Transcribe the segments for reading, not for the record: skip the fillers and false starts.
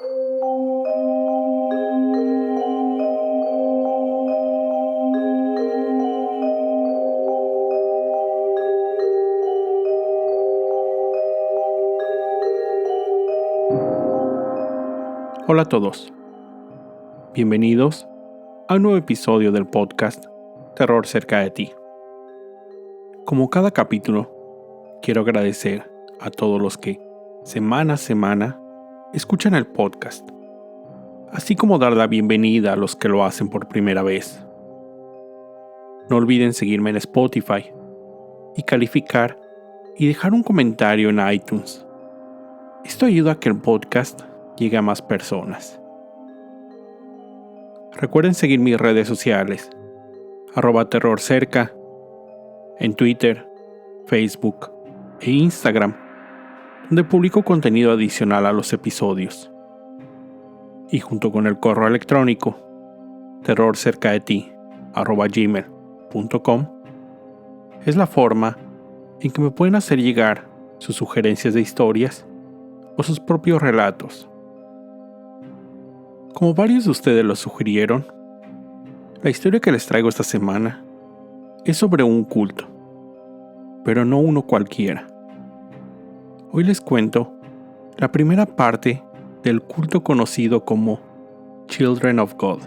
Hola a todos. Bienvenidos a un nuevo episodio del podcast Terror cerca de ti. Como cada capítulo, quiero agradecer a todos los que, semana a semana, escuchan el podcast, así como dar la bienvenida a los que lo hacen por primera vez. No olviden seguirme en Spotify y calificar y dejar un comentario en iTunes. Esto ayuda a que el podcast llegue a más personas. Recuerden seguir mis redes sociales, @terrorcerca, en Twitter, Facebook e Instagram, donde publico contenido adicional a los episodios. Y junto con el correo electrónico, terrorcercadeti@gmail.com, es la forma en que me pueden hacer llegar sus sugerencias de historias o sus propios relatos. Como varios de ustedes lo sugirieron, la historia que les traigo esta semana es sobre un culto, pero no uno cualquiera. Hoy les cuento la primera parte del culto conocido como Children of God.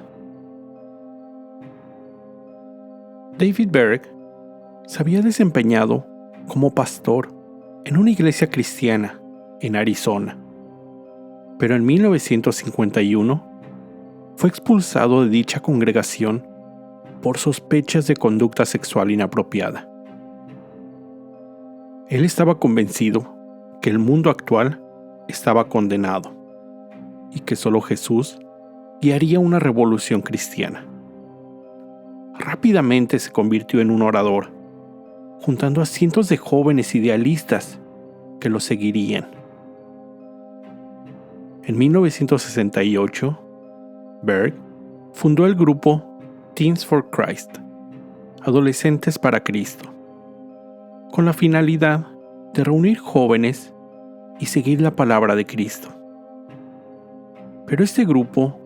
David Berg se había desempeñado como pastor en una iglesia cristiana en Arizona, pero en 1951 fue expulsado de dicha congregación por sospechas de conducta sexual inapropiada. Él estaba convencido que el mundo actual estaba condenado y que solo Jesús guiaría una revolución cristiana. Rápidamente se convirtió en un orador, juntando a cientos de jóvenes idealistas que lo seguirían. En 1968, Berg fundó el grupo Teens for Christ, Adolescentes para Cristo, con la finalidad de reunir jóvenes y seguir la palabra de Cristo. Pero este grupo,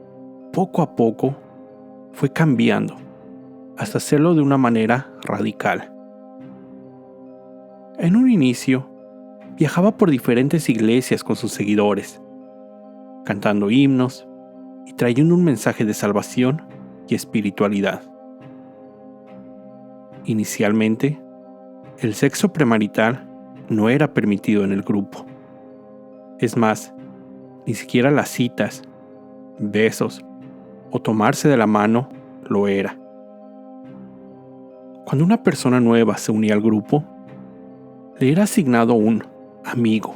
poco a poco, fue cambiando, hasta hacerlo de una manera radical. En un inicio, viajaba por diferentes iglesias con sus seguidores, cantando himnos y trayendo un mensaje de salvación y espiritualidad. Inicialmente, el sexo premarital no era permitido en el grupo. Es más, ni siquiera las citas, besos o tomarse de la mano lo era. Cuando una persona nueva se unía al grupo, le era asignado un amigo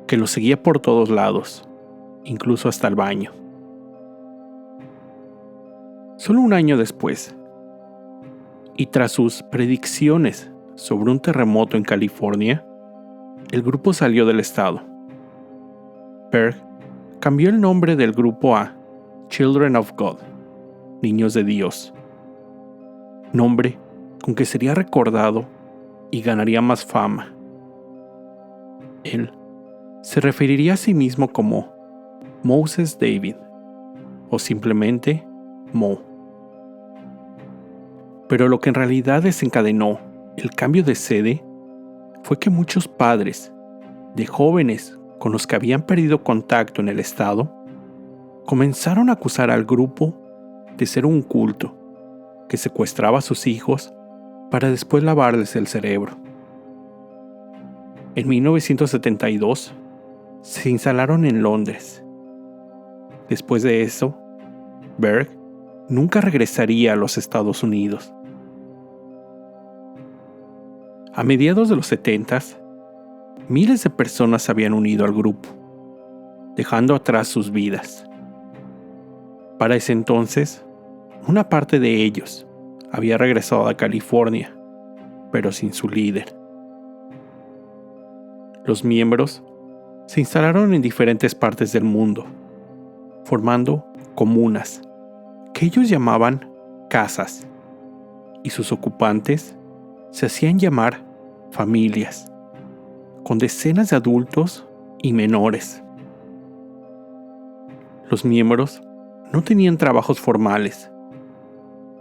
que lo seguía por todos lados, incluso hasta el baño. Solo un año después, y tras sus predicciones sobre un terremoto en California, el grupo salió del estado. Berg cambió el nombre del grupo a Children of God, Niños de Dios, nombre con que sería recordado y ganaría más fama. Él se referiría a sí mismo como Moses David, o simplemente Mo. Pero lo que en realidad desencadenó el cambio de sede fue que muchos padres de jóvenes con los que habían perdido contacto en el estado comenzaron a acusar al grupo de ser un culto que secuestraba a sus hijos para después lavarles el cerebro. En 1972 se instalaron en Londres. Después de eso, Berg nunca regresaría a los Estados Unidos. A mediados de los 70s, miles de personas se habían unido al grupo, dejando atrás sus vidas. Para ese entonces, una parte de ellos había regresado a California, pero sin su líder. Los miembros se instalaron en diferentes partes del mundo, formando comunas, que ellos llamaban casas, y sus ocupantes se hacían llamar familias, con decenas de adultos y menores. Los miembros no tenían trabajos formales.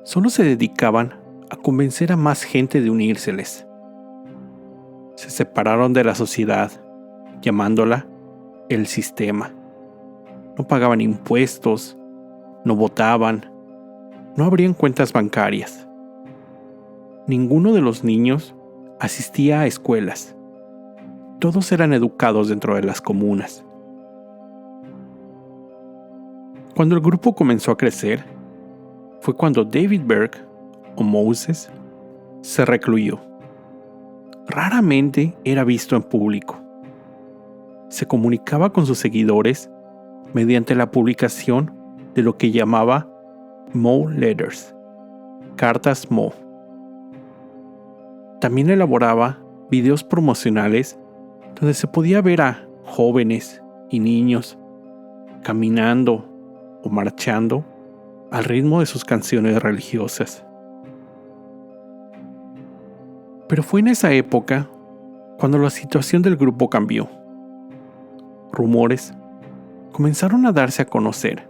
Solo se dedicaban a convencer a más gente de unírseles. Se separaron de la sociedad, llamándola el sistema. No pagaban impuestos, no votaban, no abrían cuentas bancarias. Ninguno de los niños asistía a escuelas. Todos eran educados dentro de las comunas. Cuando el grupo comenzó a crecer, fue cuando David Berg, o Moses, se recluyó. Raramente era visto en público. Se comunicaba con sus seguidores mediante la publicación de lo que llamaba Mo Letters, cartas Mo. También elaboraba videos promocionales donde se podía ver a jóvenes y niños caminando o marchando al ritmo de sus canciones religiosas. Pero fue en esa época cuando la situación del grupo cambió. Rumores comenzaron a darse a conocer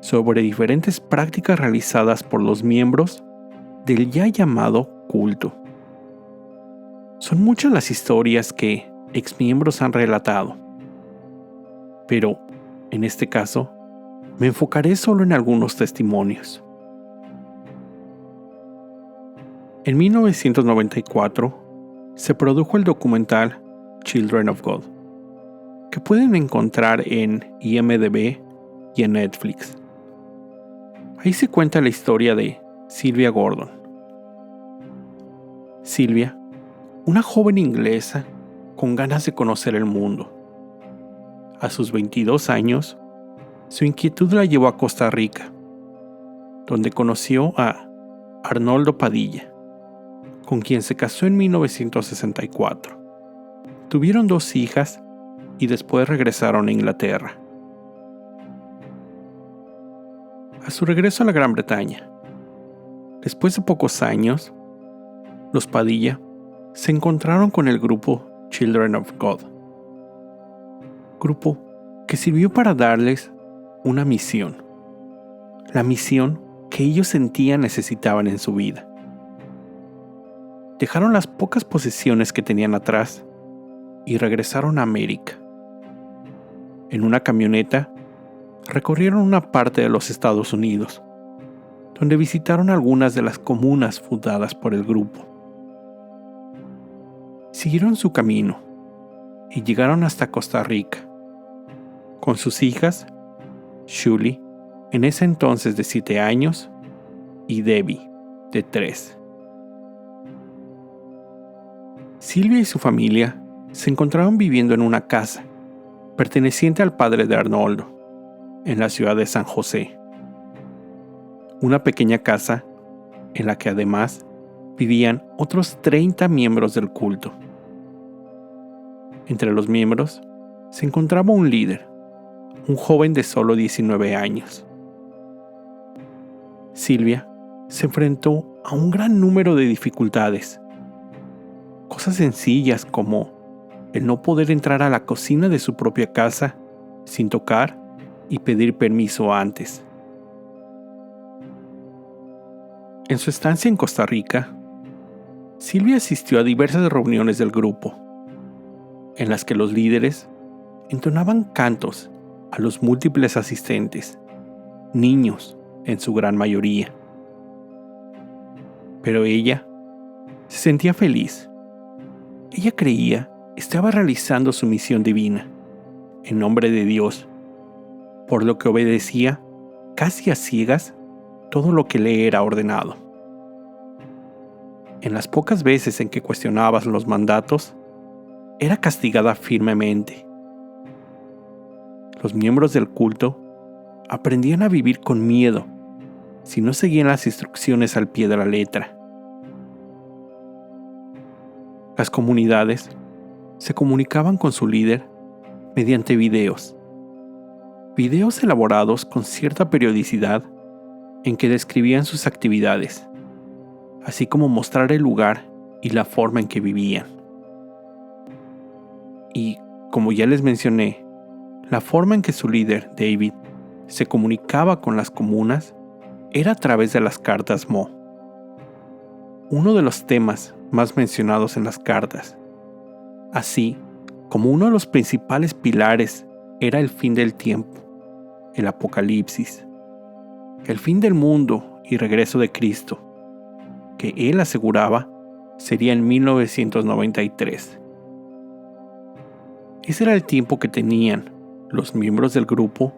sobre diferentes prácticas realizadas por los miembros del ya llamado culto. Son muchas las historias que exmiembros han relatado, pero en este caso me enfocaré solo en algunos testimonios. En 1994 se produjo el documental Children of God, que pueden encontrar en IMDb y en Netflix. Ahí se cuenta la historia de Sylvia Gordon. Sylvia, una joven inglesa con ganas de conocer el mundo. A sus 22 años, su inquietud la llevó a Costa Rica, donde conoció a Arnoldo Padilla, con quien se casó en 1964. Tuvieron 2 hijas y después regresaron a Inglaterra. A su regreso a la Gran Bretaña, después de pocos años, los Padilla se encontraron con el grupo Children of God, grupo que sirvió para darles una misión, la misión que ellos sentían necesitaban en su vida. Dejaron las pocas posesiones que tenían atrás y regresaron a América. En una camioneta, recorrieron una parte de los Estados Unidos, donde visitaron algunas de las comunas fundadas por el grupo. Siguieron su camino y llegaron hasta Costa Rica, con sus hijas, Shuli, en ese entonces de 7 años, y Debbie, de 3. Sylvia y su familia se encontraban viviendo en una casa perteneciente al padre de Arnoldo, en la ciudad de San José. Una pequeña casa en la que además vivían otros 30 miembros del culto. Entre los miembros se encontraba un líder, un joven de solo 19 años. Sylvia se enfrentó a un gran número de dificultades. Cosas sencillas como el no poder entrar a la cocina de su propia casa sin tocar y pedir permiso antes. En su estancia en Costa Rica, Sylvia asistió a diversas reuniones del grupo, en las que los líderes entonaban cantos a los múltiples asistentes, niños en su gran mayoría. Pero ella se sentía feliz. Ella creía que estaba realizando su misión divina, en nombre de Dios, por lo que obedecía casi a ciegas todo lo que le era ordenado. En las pocas veces en que cuestionaba los mandatos, era castigada firmemente. Los miembros del culto aprendían a vivir con miedo si no seguían las instrucciones al pie de la letra. Las comunidades se comunicaban con su líder mediante videos elaborados con cierta periodicidad en que describían sus actividades, así como mostrar el lugar y la forma en que vivían. Y, como ya les mencioné, la forma en que su líder, David, se comunicaba con las comunas era a través de las cartas Mo. Uno de los temas más mencionados en las cartas, así como uno de los principales pilares, era el fin del tiempo, el apocalipsis, el fin del mundo y regreso de Cristo, que él aseguraba sería en 1993. Ese era el tiempo que tenían los miembros del grupo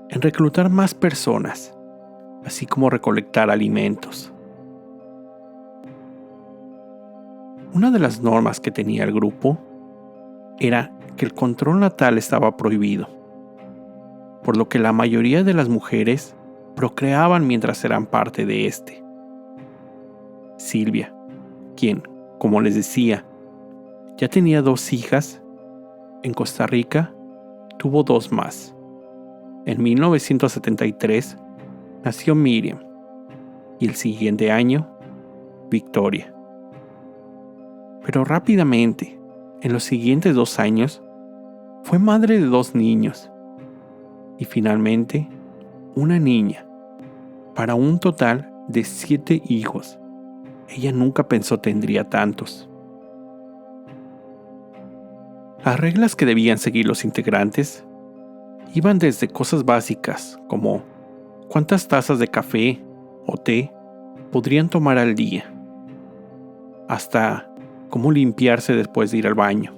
en reclutar más personas, así como recolectar alimentos. Una de las normas que tenía el grupo era que el control natal estaba prohibido, por lo que la mayoría de las mujeres procreaban mientras eran parte de este. Silvia, quien, como les decía, ya tenía 2 hijas, en Costa Rica tuvo 2 más. En 1973 nació Miriam y el siguiente año, Victoria. Pero rápidamente, en los siguientes 2 años, fue madre de 2 niños y finalmente una niña, para un total de 7 hijos. Ella nunca pensó tendría tantos. Las reglas que debían seguir los integrantes iban desde cosas básicas como cuántas tazas de café o té podrían tomar al día, hasta cómo limpiarse después de ir al baño.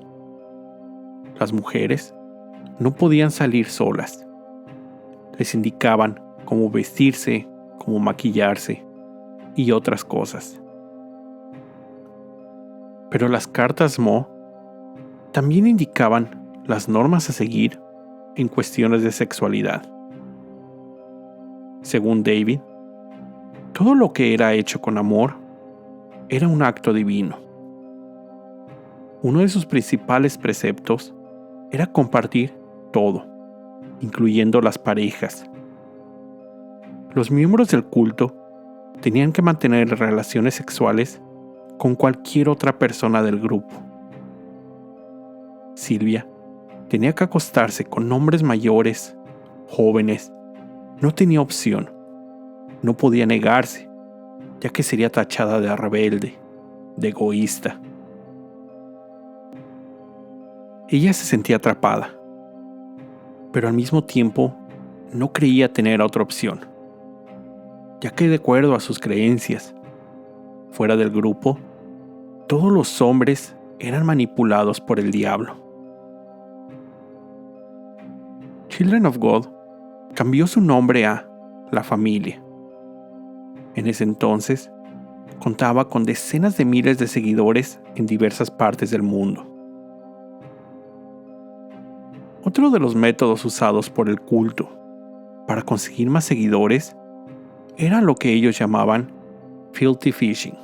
Las mujeres no podían salir solas. Les indicaban cómo vestirse, cómo maquillarse y otras cosas. Pero las cartas Mo también indicaban las normas a seguir en cuestiones de sexualidad. Según David, todo lo que era hecho con amor era un acto divino. Uno de sus principales preceptos era compartir todo, incluyendo las parejas. Los miembros del culto tenían que mantener relaciones sexuales con cualquier otra persona del grupo. Silvia tenía que acostarse con hombres mayores, jóvenes. No tenía opción. No podía negarse, ya que sería tachada de rebelde, de egoísta. Ella se sentía atrapada, pero al mismo tiempo no creía tener otra opción, ya que de acuerdo a sus creencias, fuera del grupo, todos los hombres eran manipulados por el diablo. Children of God cambió su nombre a La Familia. En ese entonces, contaba con decenas de miles de seguidores en diversas partes del mundo. Otro de los métodos usados por el culto para conseguir más seguidores era lo que ellos llamaban filthy fishing,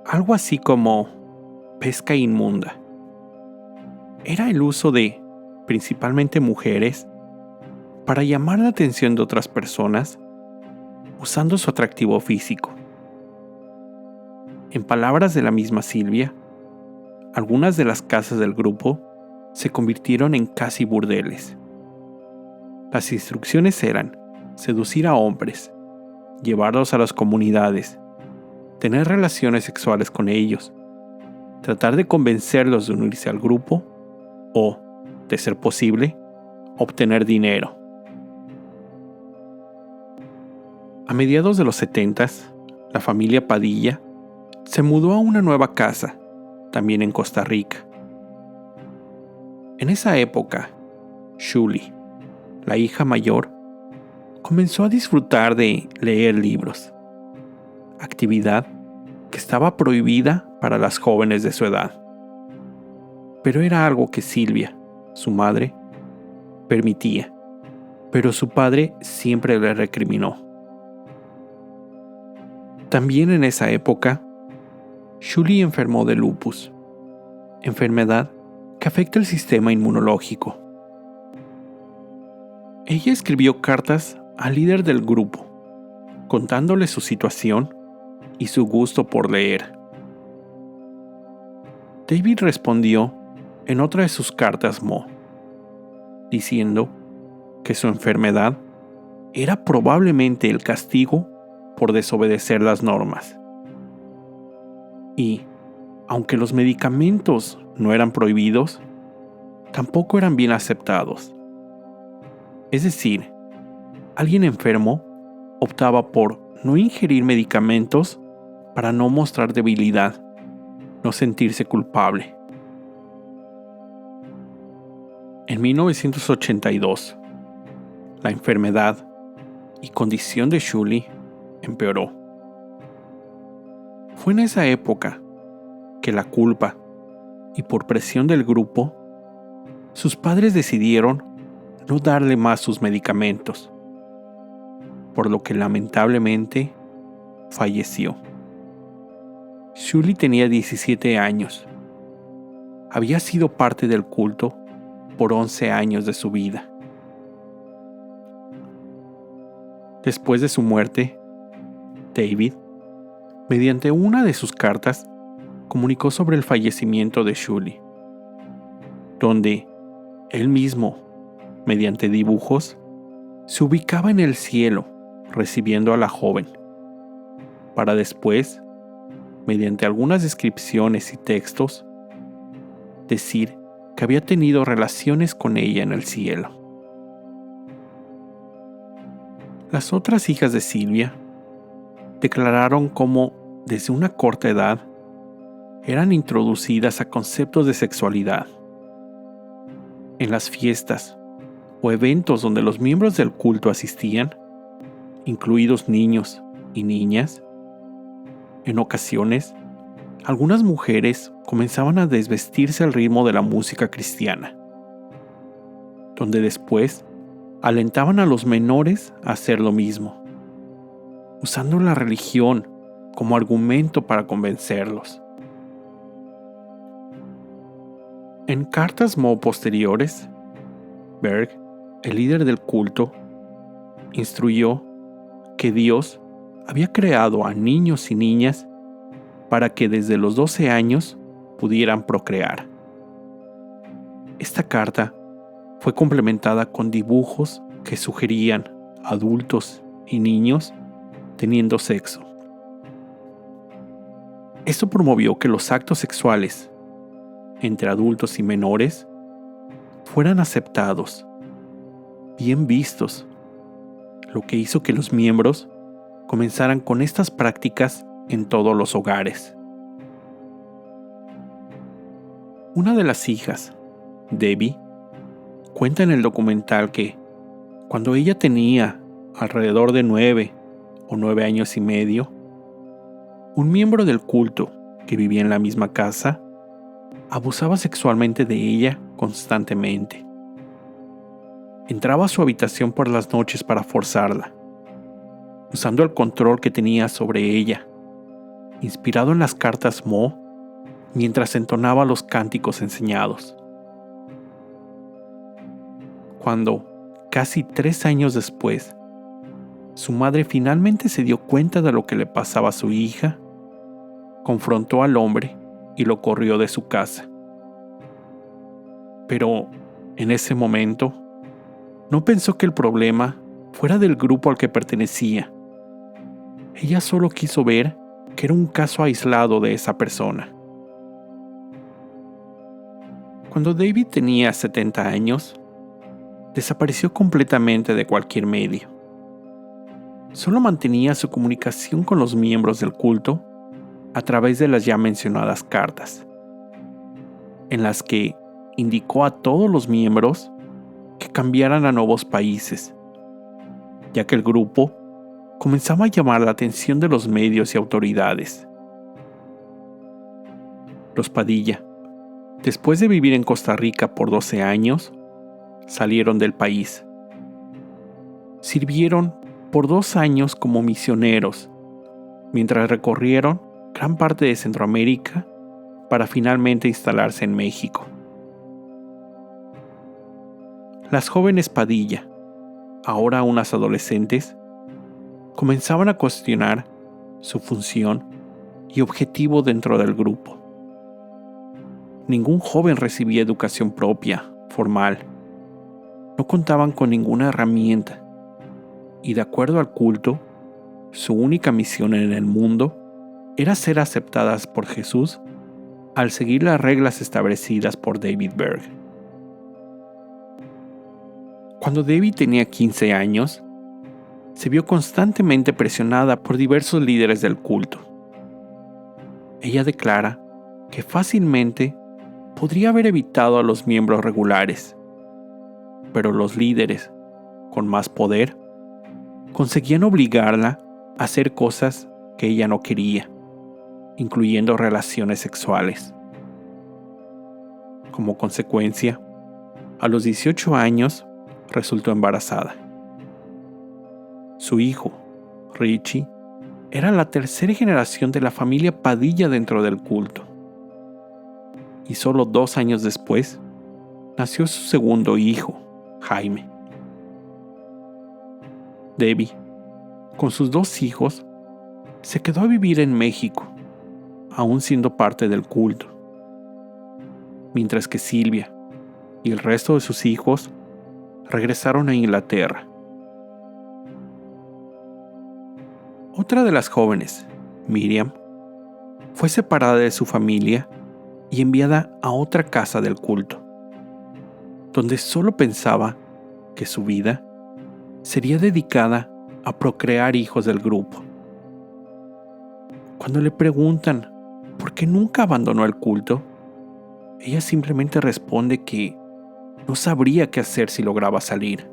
algo así como pesca inmunda. Era el uso de, principalmente mujeres, para llamar la atención de otras personas usando su atractivo físico. En palabras de la misma Silvia, algunas de las casas del grupo se convirtieron en casi burdeles. Las instrucciones eran seducir a hombres, llevarlos a las comunidades, tener relaciones sexuales con ellos, tratar de convencerlos de unirse al grupo o, de ser posible, obtener dinero. A mediados de los 70s, la familia Padilla se mudó a una nueva casa, también en Costa Rica. En esa época, Shuli, la hija mayor, comenzó a disfrutar de leer libros, actividad que estaba prohibida para las jóvenes de su edad. Pero era algo que Silvia, su madre, permitía, pero su padre siempre le recriminó. También en esa época, Shuli enfermó de lupus, enfermedad que afecta el sistema inmunológico. Ella escribió cartas al líder del grupo, contándole su situación y su gusto por leer. David respondió en otra de sus cartas Mo, diciendo que su enfermedad era probablemente el castigo por desobedecer las normas. Y, aunque los medicamentos no eran prohibidos, tampoco eran bien aceptados. Es decir, alguien enfermo optaba por no ingerir medicamentos para no mostrar debilidad, no sentirse culpable. En 1982, la enfermedad y condición de Shuli empeoró. Fue en esa época que la culpa y por presión del grupo, sus padres decidieron no darle más sus medicamentos, por lo que lamentablemente falleció. Shuli tenía 17 años. Había sido parte del culto por 11 años de su vida. Después de su muerte, David, mediante una de sus cartas, comunicó sobre el fallecimiento de Shuli, donde él mismo, mediante dibujos, se ubicaba en el cielo recibiendo a la joven, para después, mediante algunas descripciones y textos, decir que había tenido relaciones con ella en el cielo. Las otras hijas de Silvia declararon cómo, desde una corta edad, eran introducidas a conceptos de sexualidad. En las fiestas o eventos donde los miembros del culto asistían, incluidos niños y niñas, en ocasiones, algunas mujeres comenzaban a desvestirse al ritmo de la música cristiana, donde después alentaban a los menores a hacer lo mismo, usando la religión como argumento para convencerlos. En cartas Mo posteriores, Berg, el líder del culto, instruyó que Dios había creado a niños y niñas para que desde los 12 años pudieran procrear. Esta carta fue complementada con dibujos que sugerían adultos y niños teniendo sexo. Esto promovió que los actos sexuales entre adultos y menores fueran aceptados, bien vistos, lo que hizo que los miembros comenzaran con estas prácticas en todos los hogares. Una de las hijas, Debbie, cuenta en el documental que, cuando ella tenía alrededor de 9 o 9 años y medio, un miembro del culto que vivía en la misma casa abusaba sexualmente de ella constantemente. Entraba a su habitación por las noches para forzarla, usando el control que tenía sobre ella, inspirado en las cartas Mo, mientras entonaba los cánticos enseñados. Cuando, casi 3 años después, su madre finalmente se dio cuenta de lo que le pasaba a su hija, confrontó al hombre y lo corrió de su casa. Pero, en ese momento, no pensó que el problema fuera del grupo al que pertenecía. Ella solo quiso ver que era un caso aislado de esa persona. Cuando David tenía 70 años, desapareció completamente de cualquier medio. Solo mantenía su comunicación con los miembros del culto a través de las ya mencionadas cartas, en las que indicó a todos los miembros que cambiaran a nuevos países, ya que el grupo comenzaba a llamar la atención de los medios y autoridades. Los Padilla, después de vivir en Costa Rica por 12 años, salieron del país. Sirvieron por 2 años como misioneros, mientras recorrieron gran parte de Centroamérica para finalmente instalarse en México. Las jóvenes Padilla, ahora unas adolescentes, comenzaban a cuestionar su función y objetivo dentro del grupo. Ningún joven recibía educación propia, formal. No contaban con ninguna herramienta. y de acuerdo al culto, su única misión en el mundo era ser aceptadas por Jesús al seguir las reglas establecidas por David Berg. Cuando Debbie tenía 15 años, se vio constantemente presionada por diversos líderes del culto. Ella declara que fácilmente podría haber evitado a los miembros regulares, pero los líderes, con más poder, conseguían obligarla a hacer cosas que ella no quería, incluyendo relaciones sexuales. Como consecuencia, a los 18 años resultó embarazada. Su hijo, Richie, era la tercera generación de la familia Padilla dentro del culto. Y solo 2 años después, nació su segundo hijo, Jaime. Debbie, con sus 2 hijos, se quedó a vivir en México, aún siendo parte del culto, mientras que Silvia y el resto de sus hijos regresaron a Inglaterra. Otra de las jóvenes, Miriam, fue separada de su familia y enviada a otra casa del culto, donde solo pensaba que su vida sería dedicada a procrear hijos del grupo. Cuando le preguntan por qué nunca abandonó el culto, ella simplemente responde que no sabría qué hacer si lograba salir.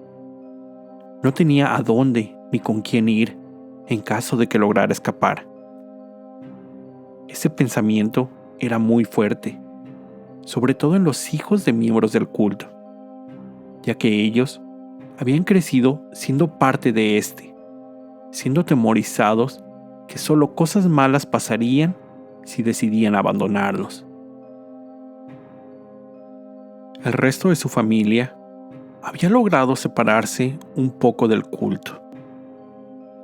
No tenía a dónde ni con quién ir en caso de que lograra escapar. Ese pensamiento era muy fuerte, sobre todo en los hijos de miembros del culto, ya que ellos habían crecido siendo parte de este, siendo temorizados que solo cosas malas pasarían si decidían abandonarlos. El resto de su familia había logrado separarse un poco del culto.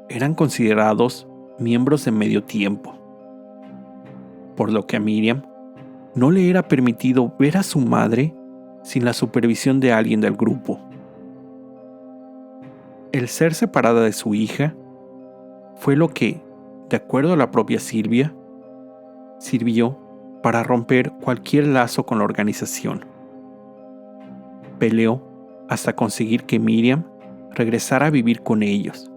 Eran considerados miembros de medio tiempo, por lo que a Miriam no le era permitido ver a su madre sin la supervisión de alguien del grupo. El ser separada de su hija fue lo que, de acuerdo a la propia Silvia, sirvió para romper cualquier lazo con la organización. Peleó hasta conseguir que Miriam regresara a vivir con ellos,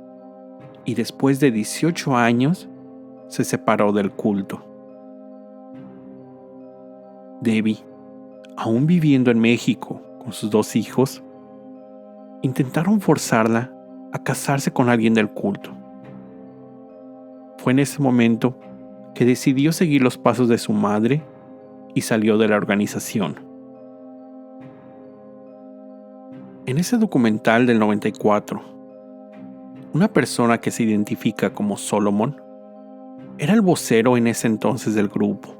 y después de 18 años se separó del culto. Debbie, aún viviendo en México con sus 2 hijos, intentaron forzarla a casarse con alguien del culto. Fue en ese momento que decidió seguir los pasos de su madre y salió de la organización. En ese documental del 94, una persona que se identifica como Solomon era el vocero en ese entonces del grupo.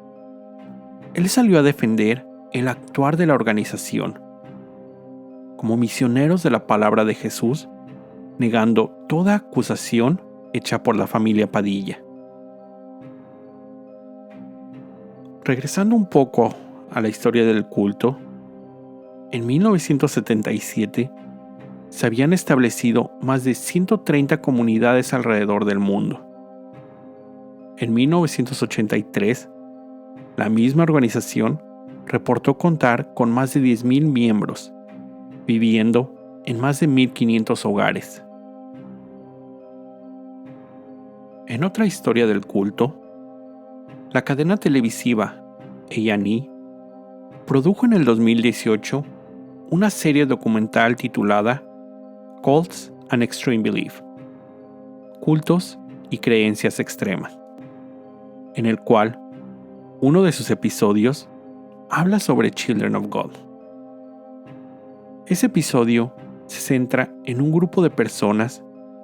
Él salió a defender el actuar de la organización como misioneros de la palabra de Jesús, negando toda acusación hecha por la familia Padilla. Regresando un poco a la historia del culto, en 1977 se habían establecido más de 130 comunidades alrededor del mundo. En 1983, la misma organización reportó contar con más de 10,000 miembros, viviendo en más de 1,500 hogares. En otra historia del culto, la cadena televisiva A&E produjo en el 2018 una serie documental titulada Cults and Extreme Belief, Cultos y Creencias Extremas, en el cual uno de sus episodios habla sobre Children of God. Ese episodio se centra en un grupo de personas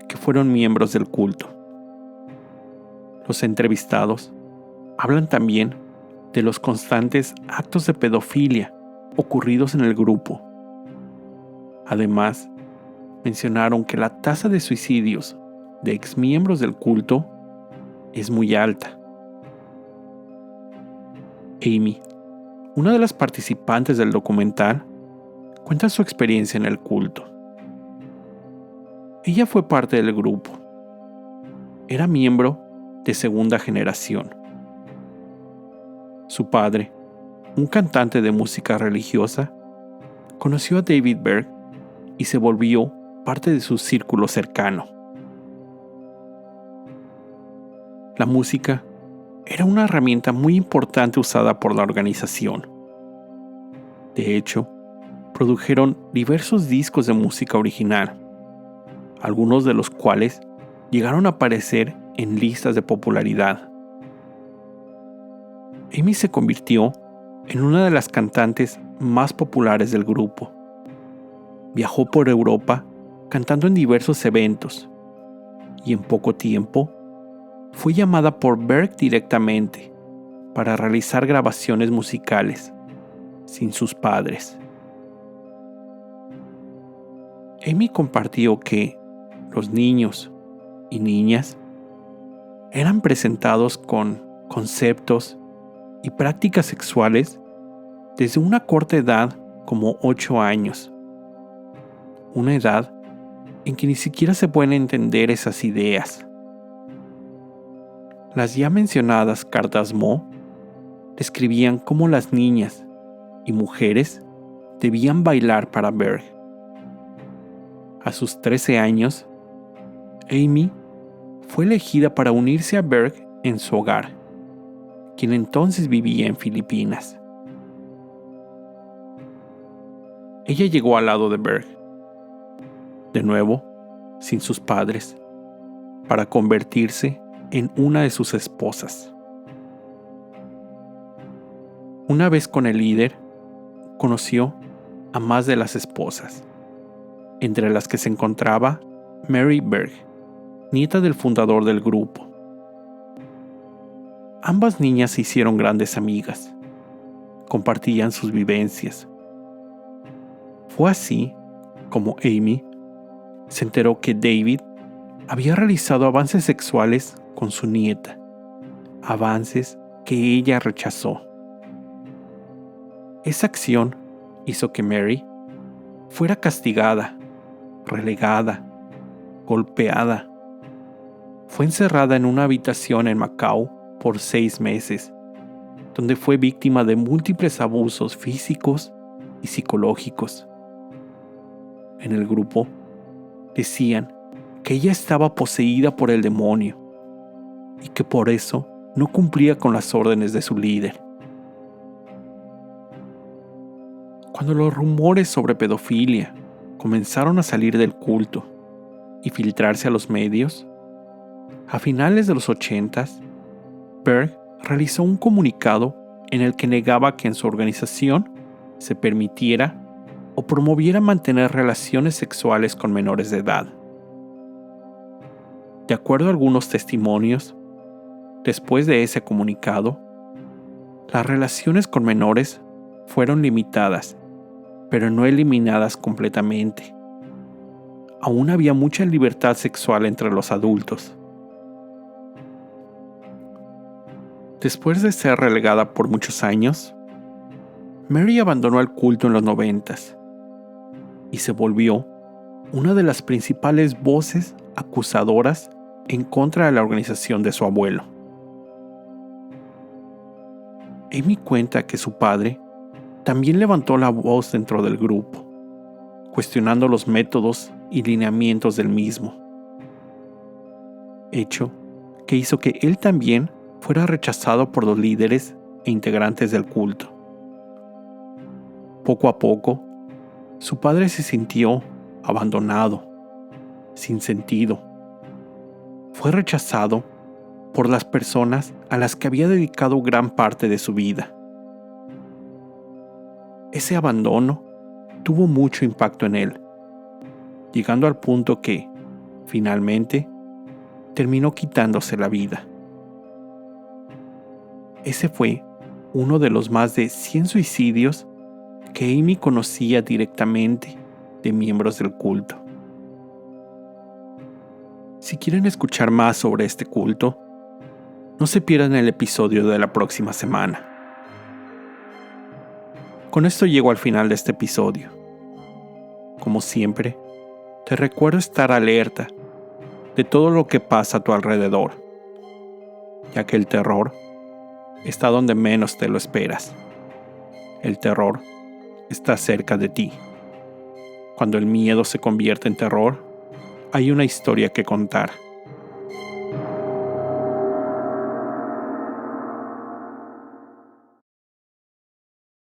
que fueron miembros del culto. Los entrevistados hablan también de los constantes actos de pedofilia ocurridos en el grupo. Además, mencionaron que la tasa de suicidios de exmiembros del culto es muy alta. Amy, una de las participantes del documental, cuenta su experiencia en el culto. Ella fue parte del grupo. Era miembro de segunda generación. Su padre, un cantante de música religiosa, conoció a David Berg y se volvió parte de su círculo cercano. La música era una herramienta muy importante usada por la organización. De hecho, produjeron diversos discos de música original, algunos de los cuales llegaron a aparecer en listas de popularidad. Amy se convirtió en una de las cantantes más populares del grupo. Viajó por Europa cantando en diversos eventos y en poco tiempo fue llamada por Berg directamente para realizar grabaciones musicales sin sus padres. Amy compartió que los niños y niñas eran presentados con conceptos y prácticas sexuales desde una corta edad como 8 años, una edad en que ni siquiera se pueden entender esas ideas. Las ya mencionadas cartas Mo describían cómo las niñas y mujeres debían bailar para Berg. A sus 13 años, Amy fue elegida para unirse a Berg en su hogar, quien entonces vivía en Filipinas. Ella llegó al lado de Berg, de nuevo, sin sus padres, para convertirse en una de sus esposas. Una vez con el líder, conoció a más de las esposas, entre las que se encontraba Mary Berg, nieta del fundador del grupo. Ambas niñas se hicieron grandes amigas, compartían sus vivencias. Fue así como Amy se enteró que David había realizado avances sexuales con su nieta, avances que ella rechazó. Esa acción hizo que Mary fuera castigada, relegada, golpeada. Fue encerrada en una habitación en Macao por 6 meses, donde fue víctima de múltiples abusos físicos y psicológicos. En el grupo decían que ella estaba poseída por el demonio y que por eso no cumplía con las órdenes de su líder. Cuando los rumores sobre pedofilia comenzaron a salir del culto y filtrarse a los medios, a finales de los 80s, Berg realizó un comunicado en el que negaba que en su organización se permitiera o promoviera mantener relaciones sexuales con menores de edad. De acuerdo a algunos testimonios, después de ese comunicado, las relaciones con menores fueron limitadas, pero no eliminadas completamente. Aún había mucha libertad sexual entre los adultos. Después de ser relegada por muchos años, Mary abandonó el culto en los 90s y se volvió una de las principales voces acusadoras en contra de la organización de su abuelo. Amy cuenta que su padre también levantó la voz dentro del grupo, cuestionando los métodos y lineamientos del mismo, hecho que hizo que él también fuera rechazado por los líderes e integrantes del culto. Poco a poco, su padre se sintió abandonado, sin sentido. Fue rechazado por las personas a las que había dedicado gran parte de su vida. Ese abandono tuvo mucho impacto en él, llegando al punto que, finalmente, terminó quitándose la vida. Ese fue uno de los más de 100 suicidios que Amy conocía directamente de miembros del culto. Si quieren escuchar más sobre este culto, no se pierdan el episodio de la próxima semana. Con esto llego al final de este episodio. Como siempre, te recuerdo estar alerta de todo lo que pasa a tu alrededor, ya que el terror está donde menos te lo esperas. El terror está cerca de ti. Cuando el miedo se convierte en terror, hay una historia que contar.